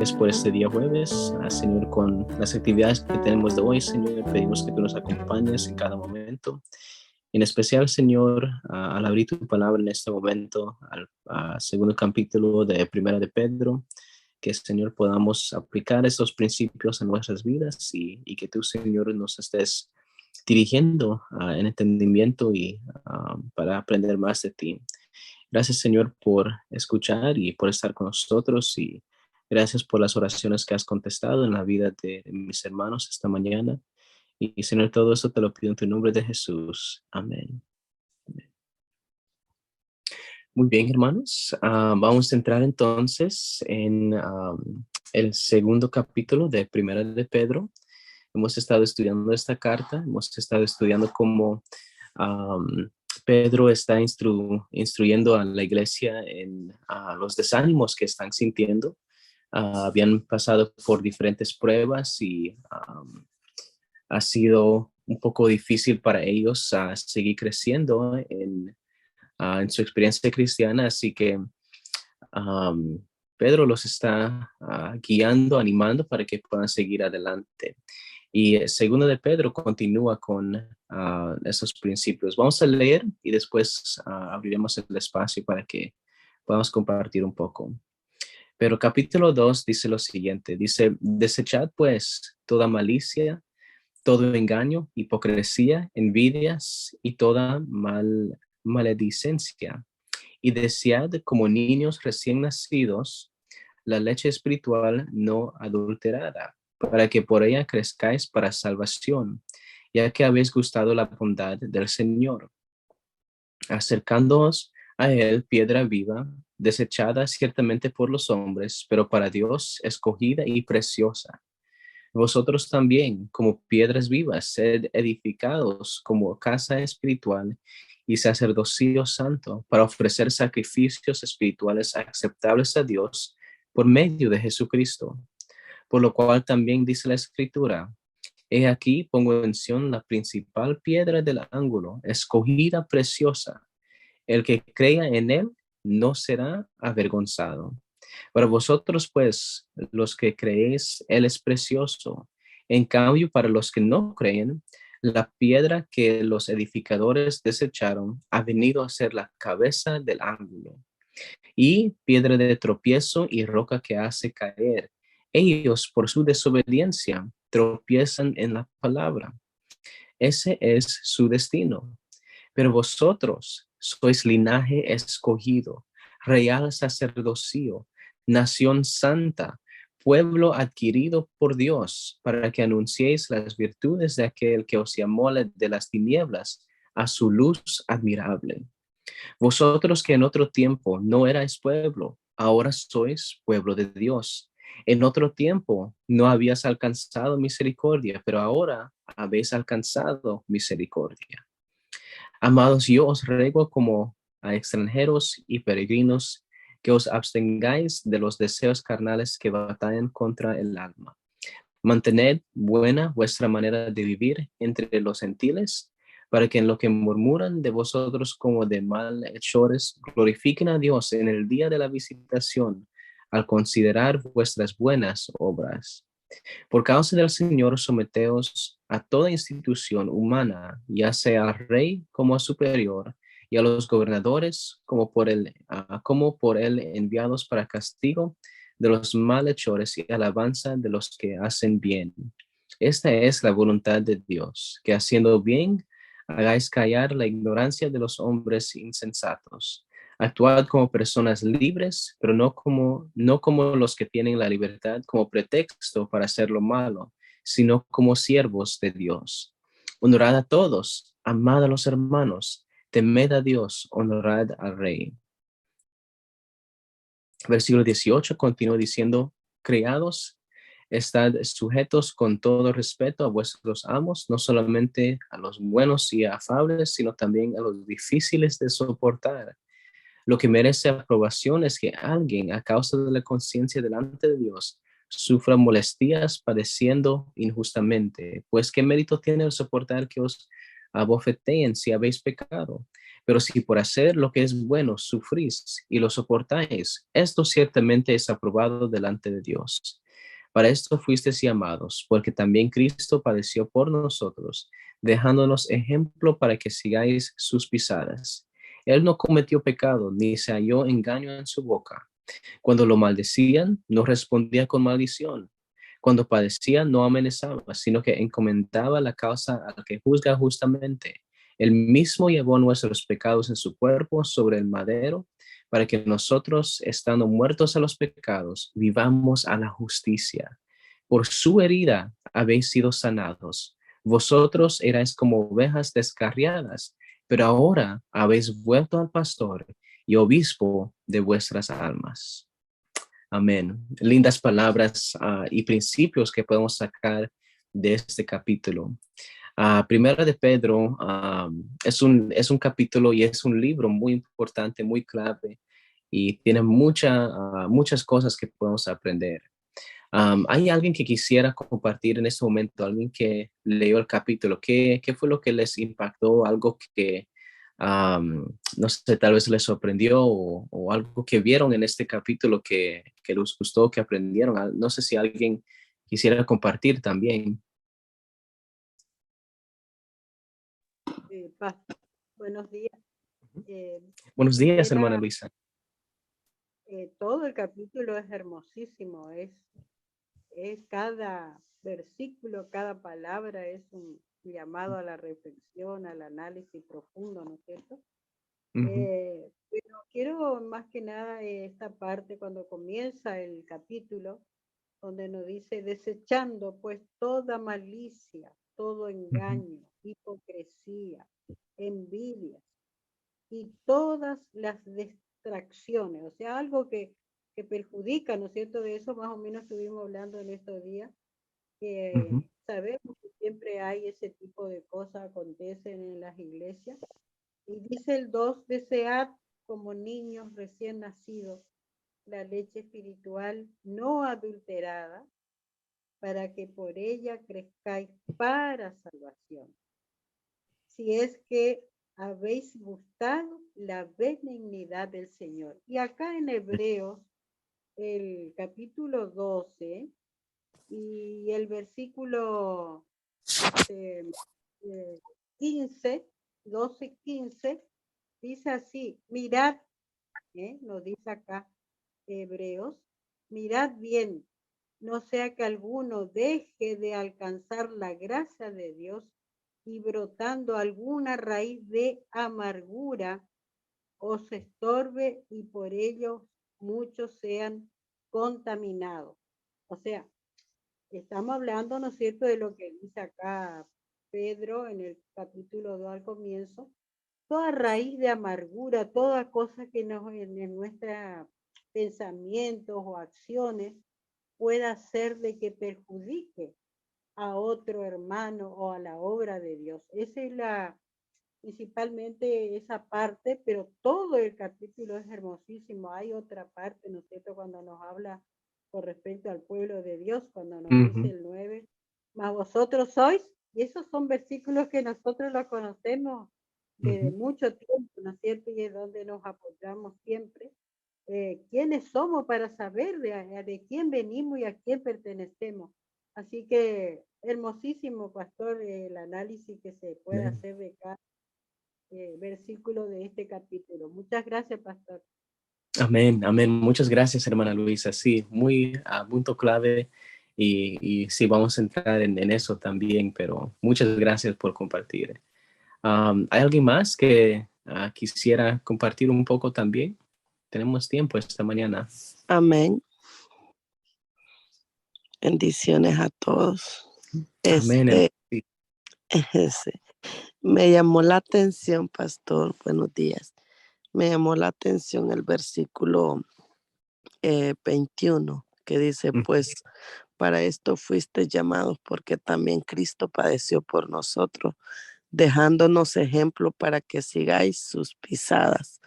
gracias por este día jueves, Señor, con las actividades que tenemos de hoy, Señor, pedimos que tú nos acompañes en cada momento. En especial, Señor, al abrir tu palabra en este momento, al segundo capítulo de Primera de Pedro, que, Señor, podamos aplicar estos principios en nuestras vidas y que tú, Señor, nos estés dirigiendo en entendimiento y para aprender más de ti. Gracias, Señor, por escuchar y por estar con nosotros y gracias por las oraciones que has contestado en la vida de mis hermanos esta mañana. Y, Señor, todo eso te lo pido en tu nombre de Jesús. Amén. Muy bien, hermanos. Vamos a entrar entonces en el segundo capítulo de Primera de Pedro. Hemos estado estudiando esta carta, hemos estado estudiando cómo Pedro está instruyendo a la iglesia en los desánimos que están sintiendo. Habían pasado por diferentes pruebas y ha sido un poco difícil para ellos seguir creciendo en su experiencia cristiana, así que Pedro los está guiando, animando para que puedan seguir adelante. Y segundo de Pedro continúa con esos principios. Vamos a leer y después abriremos el espacio para que podamos compartir un poco. Pero capítulo 2 dice lo siguiente, dice, desechad pues toda malicia, todo engaño, hipocresía, envidias y toda maledicencia. Y desead como niños recién nacidos la leche espiritual no adulterada, para que por ella crezcáis para salvación, ya que habéis gustado la bondad del Señor, acercándoos a él piedra viva, desechada ciertamente por los hombres, pero para Dios escogida y preciosa. Vosotros también, como piedras vivas, sed edificados como casa espiritual y sacerdocio santo para ofrecer sacrificios espirituales aceptables a Dios por medio de Jesucristo. Por lo cual también dice la Escritura, he aquí pongo en Sión la principal piedra del ángulo, escogida preciosa. El que crea en él no será avergonzado. Para vosotros, pues, los que creéis, Él es precioso. En cambio, para los que no creen, la piedra que los edificadores desecharon ha venido a ser la cabeza del ángulo y piedra de tropiezo y roca que hace caer. Ellos, por su desobediencia, tropiezan en la palabra. Ese es su destino. Pero vosotros sois linaje escogido, real sacerdocio, nación santa, pueblo adquirido por Dios, para que anunciéis las virtudes de aquel que os llamó de las tinieblas a su luz admirable. Vosotros que en otro tiempo no erais pueblo, ahora sois pueblo de Dios. En otro tiempo no habías alcanzado misericordia, pero ahora habéis alcanzado misericordia. Amados, yo os ruego como a extranjeros y peregrinos que os abstengáis de los deseos carnales que batallan contra el alma. Mantened buena vuestra manera de vivir entre los gentiles, para que en lo que murmuran de vosotros como de malhechores, glorifiquen a Dios en el día de la visitación, al considerar vuestras buenas obras. Por causa del Señor, someteos a toda institución humana, ya sea al rey como a superior, y a los gobernadores como por él enviados para castigo de los malhechores y alabanza de los que hacen bien. Esta es la voluntad de Dios, que haciendo bien hagáis callar la ignorancia de los hombres insensatos. Actuad como personas libres, pero no como los que tienen la libertad como pretexto para hacer lo malo, sino como siervos de Dios. Honrad a todos, amad a los hermanos, temed a Dios, honrad al Rey. Versículo 18 continúa diciendo, criados, estad sujetos con todo respeto a vuestros amos, no solamente a los buenos y afables, sino también a los difíciles de soportar. Lo que merece aprobación es que alguien, a causa de la conciencia delante de Dios, sufra molestias padeciendo injustamente. Pues, ¿qué mérito tiene el soportar que os abofeteen si habéis pecado? Pero si por hacer lo que es bueno sufrís y lo soportáis, esto ciertamente es aprobado delante de Dios. Para esto fuisteis llamados, porque también Cristo padeció por nosotros, dejándonos ejemplo para que sigáis sus pisadas. Él no cometió pecado, ni se halló engaño en su boca. Cuando lo maldecían, no respondía con maldición. Cuando padecía, no amenazaba, sino que encomendaba la causa al que juzga justamente. Él mismo llevó nuestros pecados en su cuerpo sobre el madero, para que nosotros, estando muertos a los pecados, vivamos a la justicia. Por su herida habéis sido sanados. Vosotros erais como ovejas descarriadas, pero ahora habéis vuelto al pastor y obispo de vuestras almas. Amén. Lindas palabras y principios que podemos sacar de este capítulo. Primera de Pedro es un capítulo y es un libro muy importante, muy clave y tiene muchas cosas que podemos aprender. ¿Hay alguien que quisiera compartir en este momento, alguien que leyó el capítulo? ¿Qué fue lo que les impactó? Algo que, no sé, tal vez les sorprendió o algo que vieron en este capítulo que les gustó, que aprendieron. No sé si alguien quisiera compartir también. Paz, buenos días. Buenos días, hermana Quisiera, Luisa. todo el capítulo es hermosísimo, es cada versículo, cada palabra es un llamado a la reflexión, al análisis profundo, ¿no es cierto? Ujú, Pero quiero más que nada esta parte cuando comienza el capítulo, donde nos dice, desechando pues toda malicia, todo ujú, engaño, hipocresía, envidia y todas las distracciones, o sea, algo que perjudica, ¿no es cierto? De eso más o menos estuvimos hablando en estos días, ujú, que sabemos que siempre hay ese tipo de cosas acontecen en las iglesias. Y dice el 2, desead como niños recién nacidos la leche espiritual no adulterada, para que por ella crezcáis para salvación. Si es que habéis gustado la benignidad del Señor. Y acá en Hebreos, el capítulo 12 y el versículo 15, 12, 15, dice así, mirad, nos dice acá Hebreos, mirad bien, no sea que alguno deje de alcanzar la gracia de Dios y brotando alguna raíz de amargura os estorbe y por ello muchos sean contaminados. O sea, estamos hablando, ¿no es cierto?, de lo que dice acá Pedro en el capítulo 2 al comienzo, toda raíz de amargura, toda cosa que nos, en nuestros pensamientos o acciones pueda ser de que perjudique a otro hermano o a la obra de Dios. Esa es principalmente esa parte, pero todo el capítulo es hermosísimo. Hay otra parte, ¿no es cierto?, cuando nos habla con respecto al pueblo de Dios, cuando nos dice ujú, el 9, mas vosotros sois, y esos son versículos que nosotros los conocemos desde ujú. mucho tiempo, ¿no es cierto? Y es donde nos apoyamos siempre. ¿Quiénes somos para saber de quién venimos y a quién pertenecemos? Así que hermosísimo, pastor, el análisis que se puede Amén. hacer de cada versículo de este capítulo. Muchas gracias, pastor. Amén, amén. Muchas gracias, hermana Luisa. Sí, muy punto clave y sí, vamos a entrar en eso también, pero muchas gracias por compartir. ¿Hay alguien más que quisiera compartir un poco también? Tenemos tiempo esta mañana. Amén. Bendiciones a todos. Amén, hermano. Este, Sí. me llamó la atención, pastor. Buenos días. Me llamó la atención el versículo 21, que dice, Mm, pues para esto fuiste llamados porque también Cristo padeció por nosotros, dejándonos ejemplo para que sigáis sus pisadas.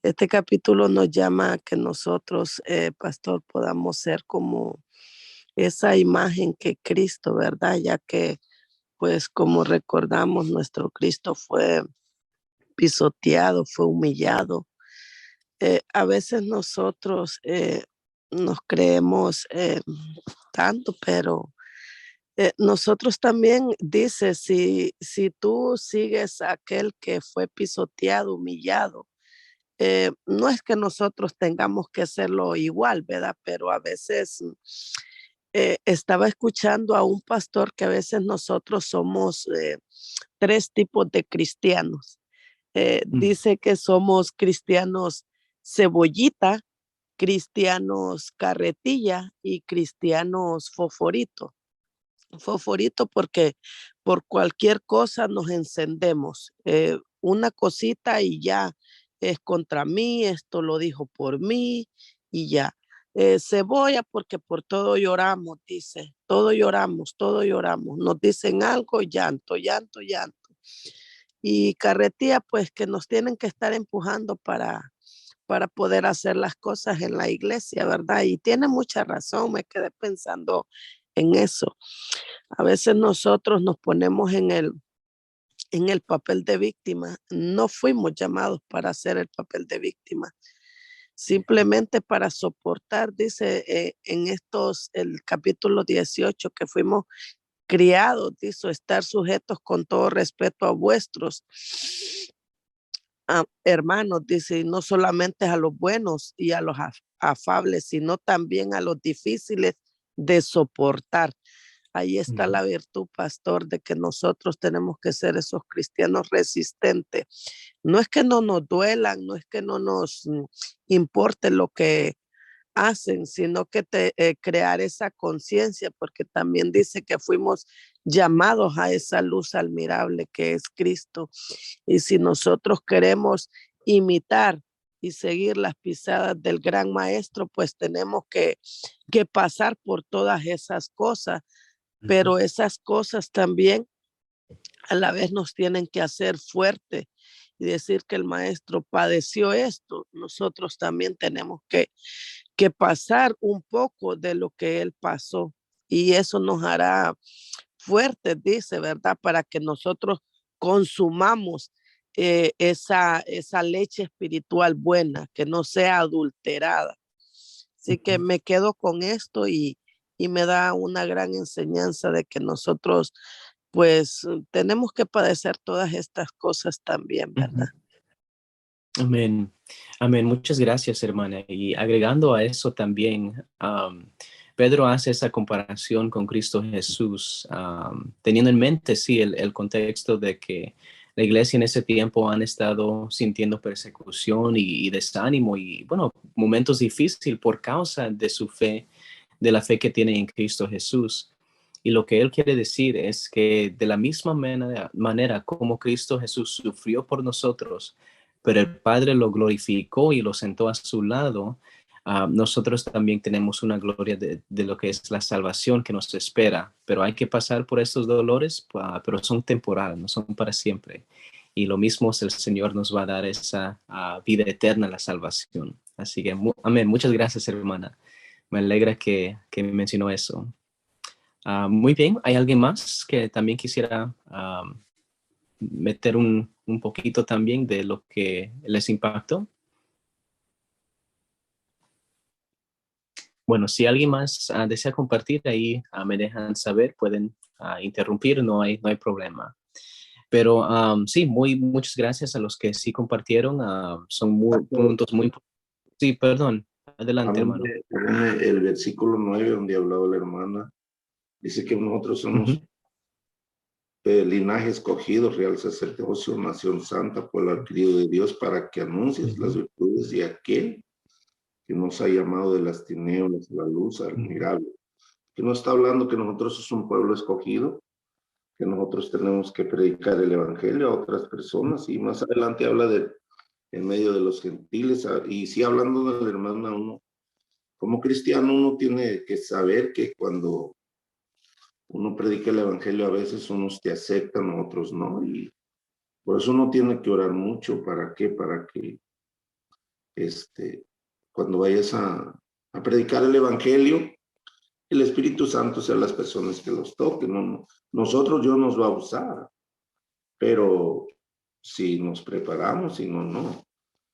Este capítulo nos llama a que nosotros, pastor, podamos ser como esa imagen que Cristo, ¿verdad? Ya que, pues como recordamos, nuestro Cristo fue pisoteado, fue humillado. A veces nosotros nos creemos tanto, pero nosotros también, dice, si tú sigues a aquel que fue pisoteado, humillado, no es que nosotros tengamos que hacerlo igual, ¿verdad? Pero a veces estaba escuchando a un pastor que a veces nosotros somos tres tipos de cristianos. Mm, Dice que somos cristianos cebollita, cristianos carretilla y cristianos fosforito. Fosforito porque por cualquier cosa nos encendemos. Una cosita y ya es contra mí, esto lo dijo por mí y ya. Cebolla porque por todo lloramos, dice, todo lloramos, todo lloramos. Nos dicen algo, llanto, llanto, llanto. Y carretilla, pues que nos tienen que estar empujando para poder hacer las cosas en la iglesia, ¿verdad? Y tiene mucha razón, me quedé pensando en eso. A veces nosotros nos ponemos en el papel de víctima. No fuimos llamados para hacer el papel de víctima, simplemente para soportar, dice en el capítulo 18, que fuimos criados, dice, estar sujetos con todo respeto a vuestros hermanos, dice, y no solamente a los buenos y a los afables, sino también a los difíciles de soportar. Ahí está ujú, la virtud, pastor, de que nosotros tenemos que ser esos cristianos resistentes. No es que no nos duelan, no es que no nos importe lo que hacen, sino que crear esa conciencia, porque también dice que fuimos llamados a esa luz admirable que es Cristo. Y si nosotros queremos imitar y seguir las pisadas del gran maestro, pues tenemos que pasar por todas esas cosas, ujú. pero esas cosas también a la vez nos tienen que hacer fuerte y decir que el maestro padeció esto. Nosotros también tenemos que pasar un poco de lo que él pasó y eso nos hará fuertes, dice, ¿verdad? Para que nosotros consumamos esa leche espiritual buena, que no sea adulterada. Así que Ujú, me quedo con esto y me da una gran enseñanza de que nosotros pues tenemos que padecer todas estas cosas también, ¿verdad? ujú. Amén. Amén. Muchas gracias, hermana. Y agregando a eso también, Pedro hace esa comparación con Cristo Jesús, teniendo en mente, sí, el contexto de que la iglesia en ese tiempo han estado sintiendo persecución y desánimo y, bueno, momentos difíciles por causa de su fe, de la fe que tiene en Cristo Jesús. Y lo que él quiere decir es que de la misma manera como Cristo Jesús sufrió por nosotros, pero el Padre lo glorificó y lo sentó a su lado, nosotros también tenemos una gloria de lo que es la salvación que nos espera, pero hay que pasar por estos dolores, pero son temporales, no son para siempre. Y lo mismo es el Señor nos va a dar esa vida eterna, la salvación. Así que, amén. Muchas gracias, hermana. Me alegra que mencionó eso. Muy bien, ¿hay alguien más que también quisiera meter un poquito también de lo que les impactó? Bueno, si alguien más desea compartir ahí, me dejan saber, pueden interrumpir, no hay problema. Pero sí, muchas gracias a los que sí compartieron. Son puntos muy... Sí, perdón. Adelante, hermano. Háblame el versículo 9 donde hablaba la hermana. Dice que nosotros somos Ujú, linaje escogido, real sacerdocio, nación santa, pueblo adquirido de Dios, para que anuncies las ujú, virtudes de aquel que nos ha llamado de las tinieblas a la luz ujú, admirable. Que no está hablando que nosotros somos un pueblo escogido, que nosotros tenemos que predicar el evangelio a otras personas, y más adelante habla de en medio de los gentiles, y sí hablando de la hermana, uno como cristiano uno tiene que saber que cuando uno predica el evangelio a veces unos te aceptan, otros no, y por eso uno tiene que orar mucho. ¿Para qué? Para que cuando vayas a predicar el evangelio, el Espíritu Santo sea las personas que los toquen. No, nosotros Dios nos va a usar, pero si nos preparamos, si no, no.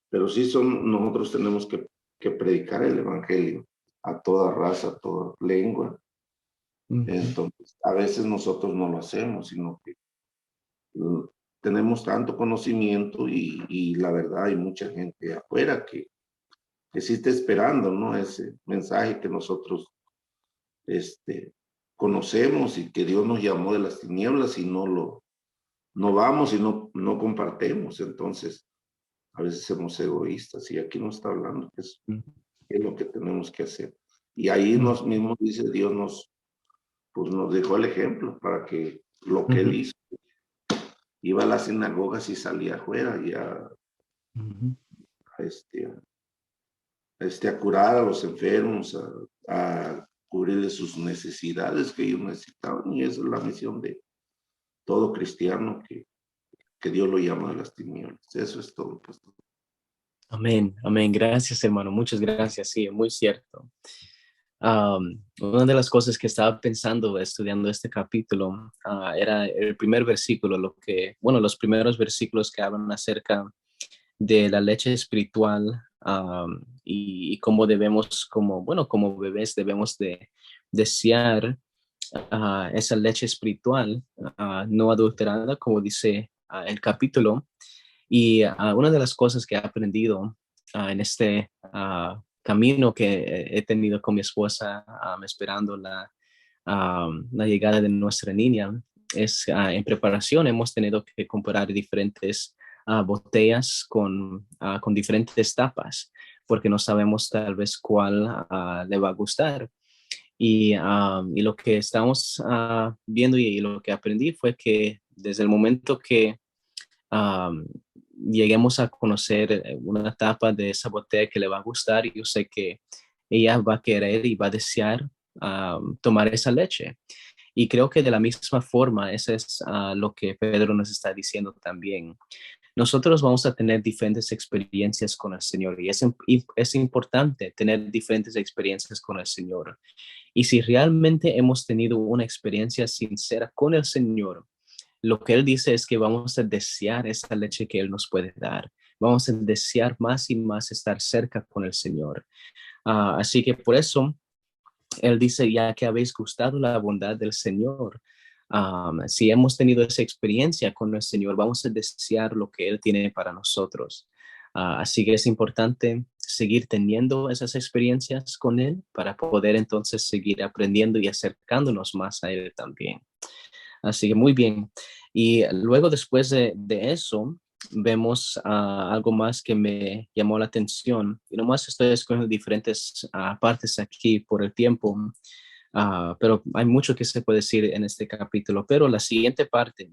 Pero sí nosotros tenemos que predicar el evangelio a toda raza, a toda lengua. Entonces, a veces nosotros no lo hacemos, sino que tenemos tanto conocimiento y la verdad hay mucha gente afuera que sí está esperando, ¿no? Ese mensaje que nosotros conocemos y que Dios nos llamó de las tinieblas y no vamos y no compartimos. Entonces, a veces somos egoístas y aquí nos está hablando que es lo que tenemos que hacer. Y ahí nos mismos dice Dios pues nos dejó el ejemplo para que lo que él hizo, iba a las sinagogas y salía afuera y a curar a los enfermos, a cubrirles sus necesidades que ellos necesitaban. Y esa es la misión de todo cristiano que Dios lo llama de las tinieblas. Eso es todo, pastor. Amén, amén. Gracias, hermano. Muchas gracias. Sí, muy cierto. Una de las cosas que estaba pensando estudiando este capítulo era el primer versículo, los primeros versículos que hablan acerca de la leche espiritual y cómo debemos, como bebés debemos de desear esa leche espiritual no adulterada, como dice el capítulo. Y una de las cosas que he aprendido en este camino que he tenido con mi esposa esperando la llegada de nuestra niña es en preparación hemos tenido que comprar diferentes botellas con diferentes tapas porque no sabemos tal vez cuál le va a gustar. Y lo que estamos viendo y lo que aprendí fue que desde el momento que lleguemos a conocer una etapa de esa botella que le va a gustar, yo sé que ella va a querer y va a desear tomar esa leche. Y creo que de la misma forma, eso es lo que Pedro nos está diciendo también. Nosotros vamos a tener diferentes experiencias con el Señor y es importante tener diferentes experiencias con el Señor. Y si realmente hemos tenido una experiencia sincera con el Señor, lo que Él dice es que vamos a desear esa leche que Él nos puede dar. Vamos a desear más y más estar cerca con el Señor. Así que por eso Él dice, ya que habéis gustado la bondad del Señor, si hemos tenido esa experiencia con el Señor, vamos a desear lo que Él tiene para nosotros. Así que es importante seguir teniendo esas experiencias con Él para poder entonces seguir aprendiendo y acercándonos más a Él también. Así que muy bien. Y luego después de eso, vemos algo más que me llamó la atención. Y nomás estoy escogiendo diferentes partes aquí por el tiempo, pero hay mucho que se puede decir en este capítulo. Pero la siguiente parte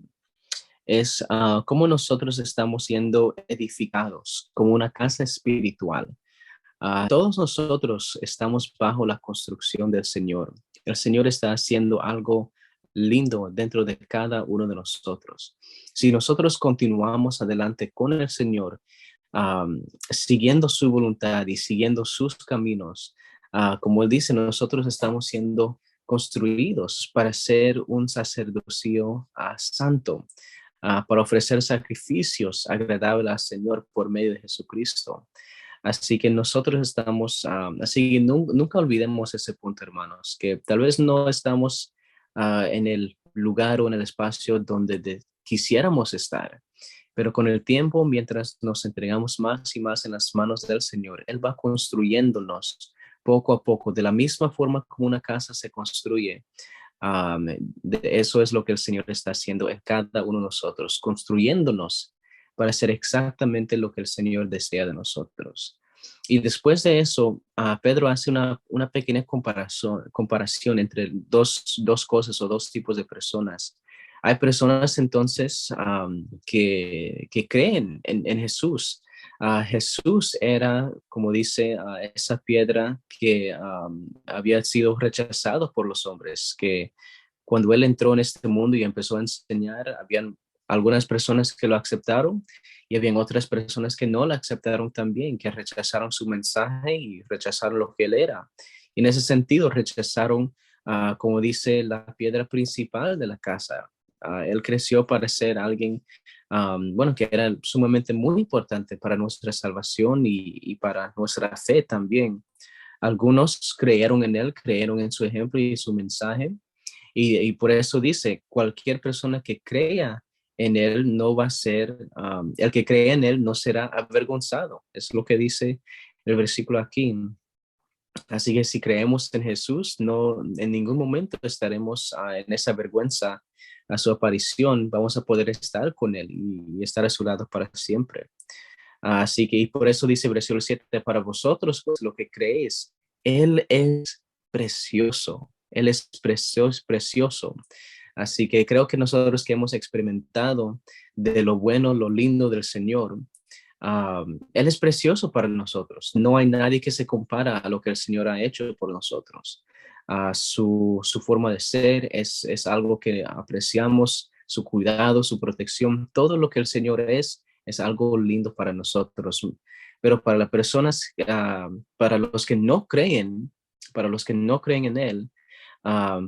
es cómo nosotros estamos siendo edificados como una casa espiritual. Todos nosotros estamos bajo la construcción del Señor. El Señor está haciendo algo lindo dentro de cada uno de nosotros. Si nosotros continuamos adelante con el Señor, siguiendo su voluntad y siguiendo sus caminos, como Él dice, nosotros estamos siendo construidos para ser un sacerdocio santo, para ofrecer sacrificios agradables al Señor por medio de Jesucristo. Así que nosotros estamos, así que nunca olvidemos ese punto, hermanos, que tal vez no estamos en el lugar o en el espacio donde quisiéramos estar, pero con el tiempo, mientras nos entregamos más y más en las manos del Señor, Él va construyéndonos poco a poco, de la misma forma como una casa se construye. Eso es lo que el Señor está haciendo en cada uno de nosotros, construyéndonos para hacer exactamente lo que el Señor desea de nosotros. Y después de eso, Pedro hace una pequeña comparación entre dos cosas o dos tipos de personas. Hay personas entonces que creen en Jesús. Jesús era, como dice, esa piedra que había sido rechazado por los hombres, que cuando él entró en este mundo y empezó a enseñar, habían algunas personas que lo aceptaron y habían otras personas que no lo aceptaron también, que rechazaron su mensaje y rechazaron lo que él era. Y en ese sentido rechazaron, como dice, la piedra principal de la casa. Él creció para ser alguien bueno, que era sumamente muy importante para nuestra salvación y para nuestra fe también. Algunos creyeron en él, creyeron en su ejemplo y su mensaje, y por eso dice, cualquier persona que crea en él no va a ser, el que cree en él no será avergonzado. Es lo que dice el versículo aquí. Así que si creemos en Jesús, no en ningún momento estaremos en esa vergüenza a su aparición. Vamos a poder estar con él y estar a su lado para siempre. Así que y por eso dice versículo 7, para vosotros pues, lo que creéis, Él es precioso, Él es precioso, precioso. Así que creo que nosotros que hemos experimentado de lo bueno, lo lindo del Señor, Él es precioso para nosotros. No hay nadie que se compara a lo que el Señor ha hecho por nosotros. Su forma de ser es algo que apreciamos, su cuidado, su protección, todo lo que el Señor es algo lindo para nosotros. Pero para las personas, para los que no creen, para los que no creen en Él,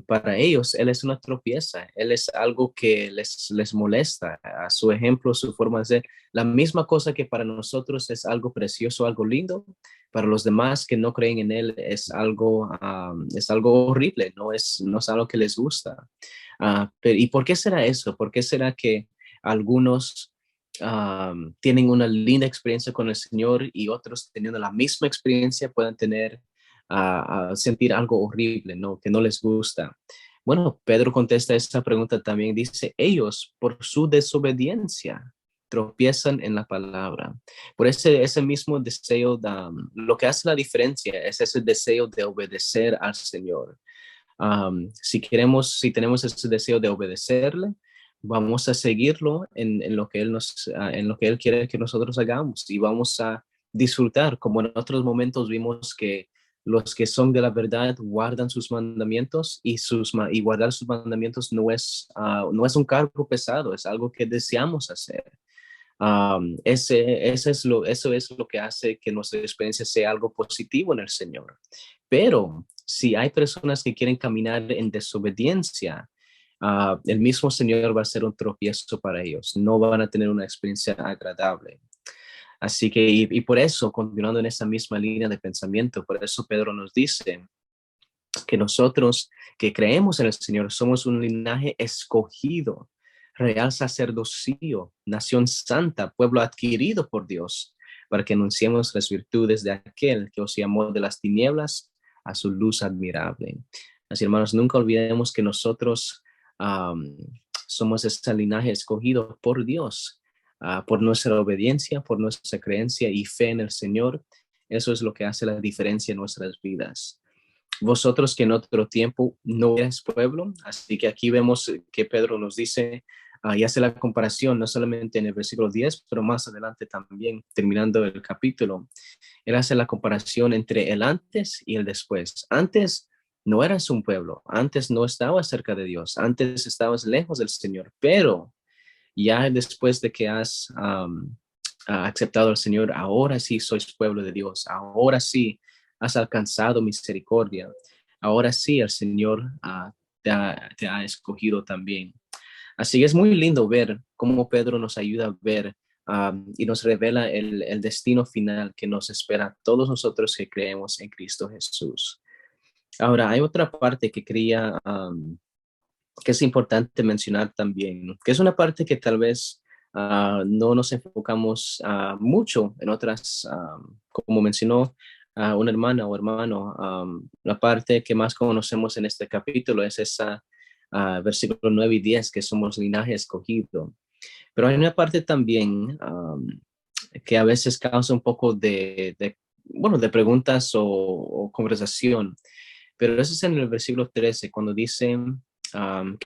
para ellos Él es una tropieza, Él es algo que les molesta, a su ejemplo, su forma de ser. La misma cosa que para nosotros es algo precioso, algo lindo, para los demás que no creen en Él es algo horrible, no es algo que les gusta. ¿Y por qué será eso? ¿Por qué será que algunos tienen una linda experiencia con el Señor y otros teniendo la misma experiencia puedan tener a sentir algo horrible, ¿no? Que no les gusta? Bueno, Pedro contesta esta pregunta también, dice, ellos por su desobediencia tropiezan en la palabra. Por ese mismo deseo, lo que hace la diferencia es ese deseo de obedecer al Señor. Si tenemos ese deseo de obedecerle, vamos a seguirlo en lo que en lo que Él quiere que nosotros hagamos y vamos a disfrutar, como en otros momentos vimos que los que son de la verdad guardan sus mandamientos y guardar sus mandamientos no es un cargo pesado, es algo que deseamos hacer. Eso es lo que hace que nuestra experiencia sea algo positivo en el Señor. Pero si hay personas que quieren caminar en desobediencia, el mismo Señor va a ser un tropiezo para ellos. No van a tener una experiencia agradable. Así que, y por eso, continuando en esa misma línea de pensamiento, por eso Pedro nos dice que nosotros que creemos en el Señor somos un linaje escogido, real sacerdocio, nación santa, pueblo adquirido por Dios, para que anunciemos las virtudes de aquel que os llamó de las tinieblas a su luz admirable. Así, hermanos, nunca olvidemos que nosotros somos este linaje escogido por Dios, por nuestra obediencia, por nuestra creencia y fe en el Señor. Eso es lo que hace la diferencia en nuestras vidas. Vosotros que en otro tiempo no eres pueblo, así que aquí vemos que Pedro nos dice y hace la comparación no solamente en el versículo 10, pero más adelante también, terminando el capítulo, él hace la comparación entre el antes y el después. Antes no eras un pueblo, antes no estabas cerca de Dios, antes estabas lejos del Señor, pero ya después de que has aceptado al Señor, ahora sí sois pueblo de Dios, ahora sí has alcanzado misericordia, ahora sí el Señor te ha escogido también. Así que es muy lindo ver cómo Pedro nos ayuda a ver y nos revela el destino final que nos espera a todos nosotros que creemos en Cristo Jesús. Ahora, hay otra parte que quería que es importante mencionar también, que es una parte que tal vez no nos enfocamos mucho en otras, como mencionó una hermana o hermano, la parte que más conocemos en este capítulo es esa versículo 9 y 10, que somos linaje escogido. Pero hay una parte también que a veces causa un poco bueno, de preguntas o conversación, pero eso es en el versículo 13, cuando dice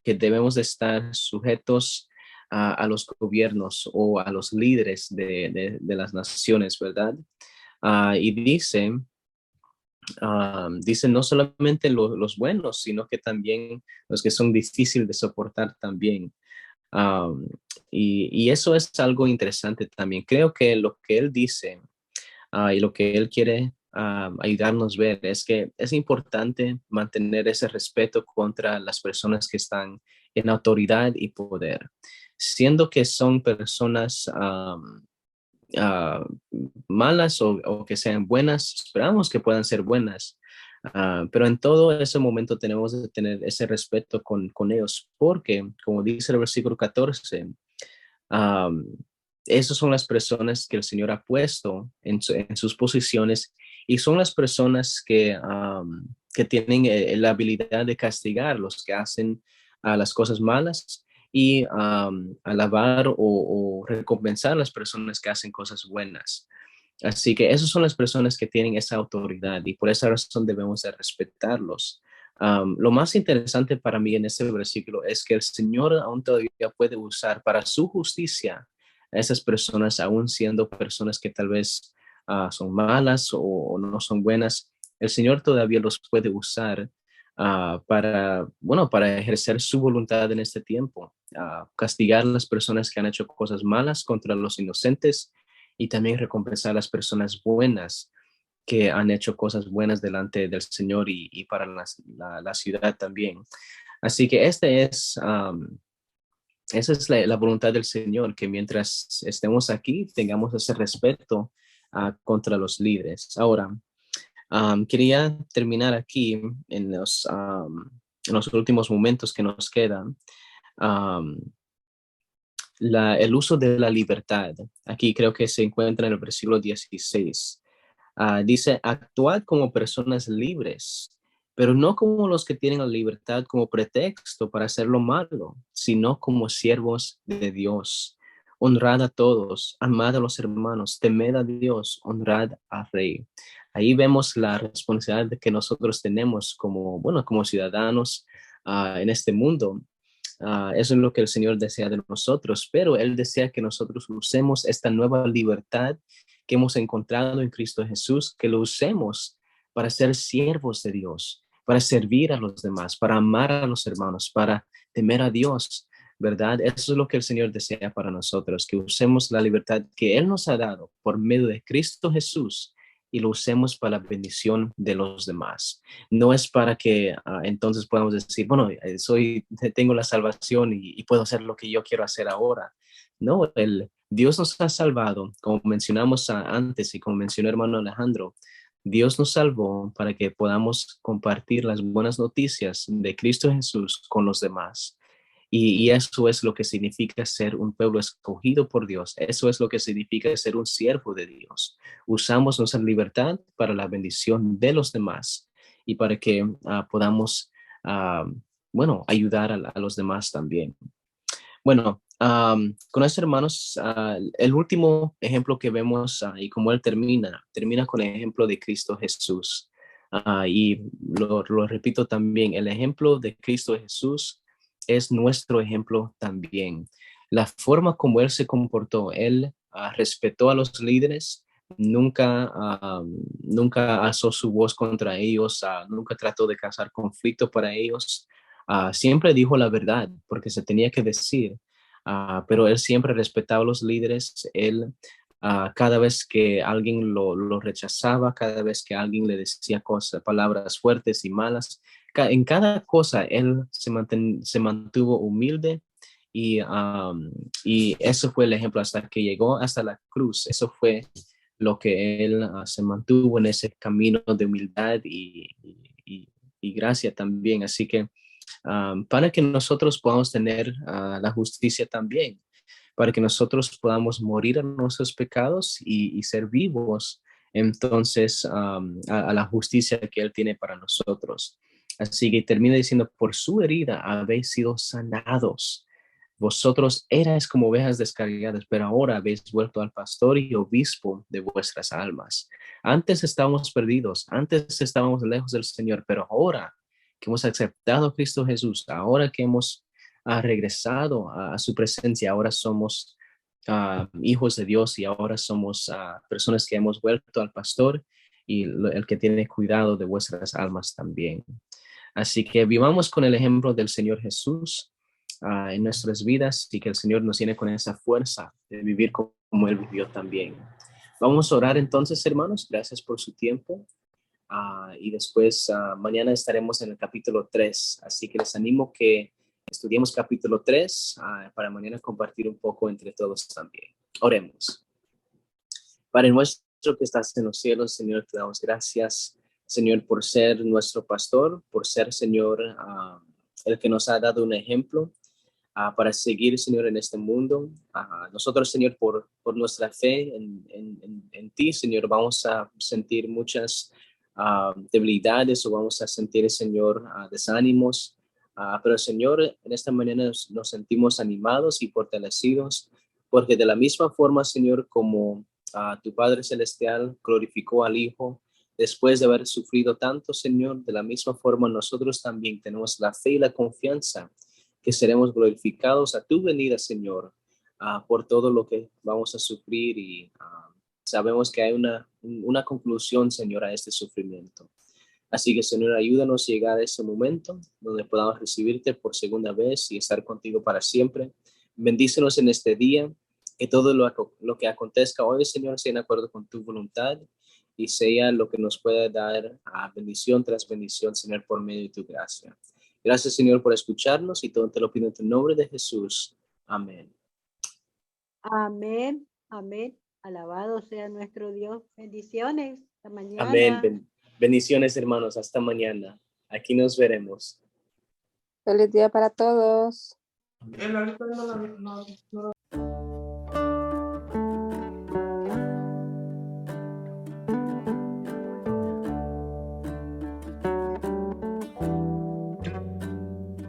que debemos de estar sujetos a los gobiernos o a los líderes de las naciones, ¿verdad? Y dice no solamente los buenos, sino que también los que son difíciles de soportar también. Um, y eso es algo interesante también. Creo que lo que él dice y lo que él quiere ayudarnos a ver es que es importante mantener ese respeto contra las personas que están en autoridad y poder. siendo que son personas malas o que sean buenas, esperamos que puedan ser buenas. Pero en todo ese momento tenemos que tener ese respeto con ellos, porque, como dice el versículo 14, esas son las personas que el Señor ha puesto en sus posiciones y son las personas que tienen la habilidad de castigar los que hacen las cosas malas y alabar o recompensar a las personas que hacen cosas buenas. Así que esas son las personas que tienen esa autoridad y por esa razón debemos de respetarlos. Lo más interesante para mí en este versículo es que el Señor aún todavía puede usar para su justicia a esas personas, aún siendo personas que tal vez son malas o no son buenas. El Señor todavía los puede usar para ejercer su voluntad en este tiempo, castigar a las personas que han hecho cosas malas contra los inocentes y también recompensar a las personas buenas que han hecho cosas buenas delante del Señor y para la ciudad también. Así que esa es la voluntad del Señor, que mientras estemos aquí tengamos ese respeto contra los líderes. Ahora, quería terminar aquí en los últimos momentos que nos quedan. um, el uso de la libertad. Aquí creo que se encuentra en el versículo 16. Dice, actuad como personas libres, pero no como los que tienen la libertad como pretexto para hacer lo malo, sino como siervos de Dios. Honrad a todos, amad a los hermanos, temed a Dios, honrad al Rey. Ahí vemos la responsabilidad que nosotros tenemos como ciudadanos en este mundo. Eso es lo que el Señor desea de nosotros, pero Él desea que nosotros usemos esta nueva libertad que hemos encontrado en Cristo Jesús, que lo usemos para ser siervos de Dios, para servir a los demás, para amar a los hermanos, para temer a Dios, ¿verdad? Eso es lo que el Señor desea para nosotros, que usemos la libertad que Él nos ha dado por medio de Cristo Jesús y lo usemos para la bendición de los demás. No es para que entonces podamos decir, bueno, tengo la salvación y puedo hacer lo que yo quiero hacer ahora. No, Dios nos ha salvado, como mencionamos antes y como mencionó hermano Alejandro, Dios nos salvó para que podamos compartir las buenas noticias de Cristo Jesús con los demás. Y eso es lo que significa ser un pueblo escogido por Dios. Eso es lo que significa ser un siervo de Dios. Usamos nuestra libertad para la bendición de los demás y para que podamos, ayudar a los demás también. Bueno, con eso, hermanos, el último ejemplo que vemos y como él termina con el ejemplo de Cristo Jesús. Y lo repito también, el ejemplo de Cristo Jesús es nuestro ejemplo también. La forma como él se comportó, él respetó a los líderes, nunca alzó su voz contra ellos, nunca trató de causar conflicto para ellos. Siempre dijo la verdad porque se tenía que decir, pero él siempre respetaba a los líderes. Él, cada vez que alguien lo rechazaba, cada vez que alguien le decía palabras fuertes y malas, en cada cosa él se mantuvo humilde y eso fue el ejemplo hasta que llegó hasta la cruz. Eso fue lo que él se mantuvo en ese camino de humildad y gracia también. Así que para que nosotros podamos tener la justicia también, para que nosotros podamos morir a nuestros pecados y ser vivos entonces a la justicia que Él tiene para nosotros. Así que termina diciendo, por su herida habéis sido sanados. Vosotros erais como ovejas descarriadas, pero ahora habéis vuelto al pastor y obispo de vuestras almas. Antes estábamos perdidos, antes estábamos lejos del Señor, pero ahora que hemos aceptado a Cristo Jesús, ahora que hemos regresado a su presencia, ahora somos hijos de Dios y ahora somos personas que hemos vuelto al pastor y el que tiene cuidado de vuestras almas también. Así que vivamos con el ejemplo del Señor Jesús en nuestras vidas y que el Señor nos tiene con esa fuerza de vivir como Él vivió también. Vamos a orar entonces, hermanos. Gracias por su tiempo. Y después mañana estaremos en el capítulo 3. Así que les animo que estudiemos capítulo 3 para mañana compartir un poco entre todos también. Oremos. Padre nuestro que estás en los cielos, Señor, te damos gracias, Señor, por ser nuestro pastor, por ser, Señor, el que nos ha dado un ejemplo para seguir, Señor, en este mundo. Nosotros, Señor, por nuestra fe en ti, Señor, vamos a sentir muchas debilidades o vamos a sentir, Señor, desánimos. Pero, Señor, en esta mañana nos sentimos animados y fortalecidos, porque de la misma forma, Señor, como tu Padre Celestial glorificó al Hijo después de haber sufrido tanto, Señor, de la misma forma nosotros también tenemos la fe y la confianza que seremos glorificados a tu venida, Señor, por todo lo que vamos a sufrir y sabemos que hay una conclusión, Señor, a este sufrimiento. Así que, Señor, ayúdanos a llegar a ese momento donde podamos recibirte por segunda vez y estar contigo para siempre. Bendícenos en este día, que todo lo que acontezca hoy, Señor, sea en acuerdo con tu voluntad y sea lo que nos pueda dar bendición tras bendición, Señor, por medio de tu gracia. Gracias, Señor, por escucharnos y todo te lo pido en tu nombre de Jesús. Amén. Amén, amén. Alabado sea nuestro Dios. Bendiciones. Hasta mañana. Amén. Bendiciones, hermanos. Hasta mañana. Aquí nos veremos. Feliz día para todos.